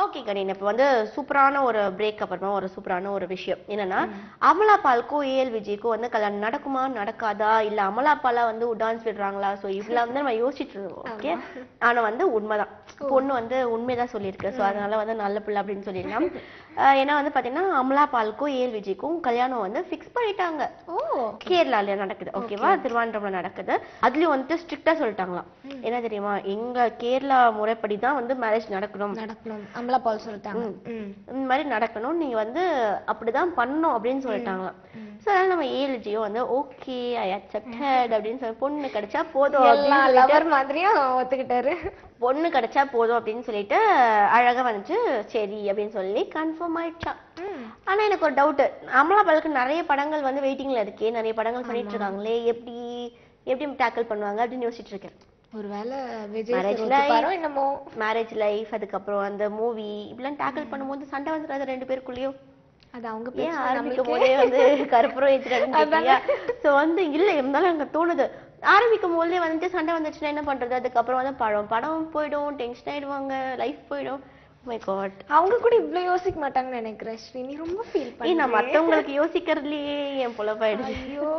Okay கரீன், இப்போ வந்து சூப்பரான ஒரு பிரேக் அப்புறமா ஒரு சூப்பரான ஒரு விஷயம் என்னன்னா, அமலா பாலுக்கும் ஏஎல் விஜய்க்கும் வந்து கல்யாணம் நடக்குமா நடக்காதா, இல்ல அமலா பாலா வந்து டான்ஸ் விடுறாங்களா, ஸோ இதெல்லாம் வந்து நம்ம யோசிச்சுட்டு இருந்தோம். ஓகே, ஆனா வந்து உண்மைதான், பொண்ணு வந்து உண்மைதான் சொல்லியிருக்கு. ஸோ அதனால வந்து நல்ல பிள்ளை அப்படின்னு சொல்லிடலாம். ஏன்னா வந்து பாத்தீங்கன்னா அமலா பாலுக்கும் ஏஎல் விஜய்க்கும் கல்யாணம் வந்து ஃபிக்ஸ் பண்ணிட்டாங்க. கேரளால நடக்குது, ஓகேவா, திருவாண்டரம்ல நடக்குது. அதுலயும் வந்து ஸ்ட்ரிக்டா சொல்லிட்டாங்களாம். என்ன தெரியுமா, எங்க கேரளா முறைப்படி தான் வந்து மேரேஜ் நடக்கணும். அமலா பால் சொல்லிட்டாங்க இந்த மாதிரி நடக்கணும், நீங்க வந்து அப்படிதான் பண்ணணும் அப்படின்னு சொல்லிட்டாங்களாம். ஸோ அதனால நம்ம ஏஎல் விஜயும் வந்து ஓகே ஐ அக்செப்டட் அப்படின்னு சொல்லி பொண்ணு கிடைச்சா போதும் லவர் மாதிரியும் ஒத்துக்கிட்டாரு. பொண்ணு கிடைச்சா போதும் அப்படின்னு சொல்லிட்டு அழகா வந்துச்சு சரி அப்படின்னு சொல்லி கன்ஃபார்ம் ஆயிடுச்சா. ஆனா எனக்கு ஒரு டவுட், அமலா பாலுக்கு நிறைய படங்கள் வந்து வெயிட்டிங்ல இருக்கே, நிறைய படங்கள் பண்ணிட்டு இருக்காங்களே, எப்படி எப்படி டேக்கிள் பண்ணுவாங்க அப்படின்னு யோசிச்சுட்டு இருக்கேன். ஒருவேளை மேரேஜ் லைஃப் அதுக்கப்புறம் அந்த மூவி இப்படிலாம் டேக்கிள் பண்ணும்போது சண்டை வந்துடாது ரெண்டு பேருக்குள்ளேயும்? அது அவங்க ஏன் ஆரம்பிக்கும் போதே வந்து கருப்புறம் ஏத்துறாங்க. சோ வந்து இல்ல இருந்தாலும் எனக்கு தோணுது, ஆரம்பிக்கும் போதே வந்துட்டு சண்டை வந்துச்சுன்னா என்ன பண்றது, அதுக்கப்புறம் வந்து படம் போயிடும், டென்ஷன் ஆயிடுவாங்க, லைஃப் போயிடும். மை காட், அவங்க கூட இவ்வளவு யோசிக்க மாட்டாங்கன்னு நினைக்கிறேன். ஸ்ரீனி ரொம்ப ஃபீல் பண்ணி நான் மத்தவங்களுக்கு யோசிக்கிறதுலயே என் பொழப்பாயிடுச்சு. ஐயோ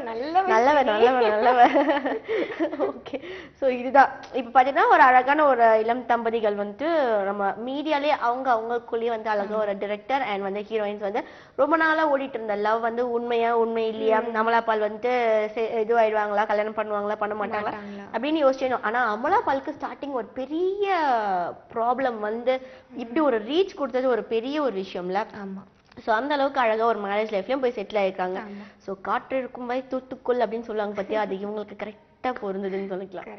நல்லவ. ஓகே, சோ இதுதான் இப்ப பாத்தீங்கன்னா ஒரு அழகான ஒரு இளம் தம்பதிகள் வந்துட்டு நம்ம மீடியாலே அவங்களுக்குள்ளேயே வந்து அழகா ஒரு டிரெக்டர் அண்ட் வந்து ஹீரோயின்ஸ் வந்து ரொம்ப நாளா ஓடிட்டு இருந்த லவ் வந்து உண்மையா உண்மை இல்லையா, அமலா பால் வந்துட்டு இது ஆயிடுவாங்களா, கல்யாணம் பண்ணுவாங்களா பண்ண மாட்டாங்களா அப்படின்னு யோசிச்சோம். ஆனா அமலா பாலுக்கு ஸ்டார்டிங் ஒரு பெரிய ப்ராப்ளம் வந்து இப்படி ஒரு ரீச் கொடுத்தது ஒரு பெரிய ஒரு விஷயம்ல. ஆமா, சோ அந்த அளவுக்கு அழகா ஒரு மேரேஜ் லைஃப்லயும் போய் செட்டில் ஆயிருக்காங்க. சோ காற்று இருக்கும் வரை தூத்துக்குள் அப்படின்னு சொல்லுவாங்க பத்தியா, அது இவங்களுக்கு கரெக்டா பொருந்ததுன்னு சொல்லிக்கலாம்.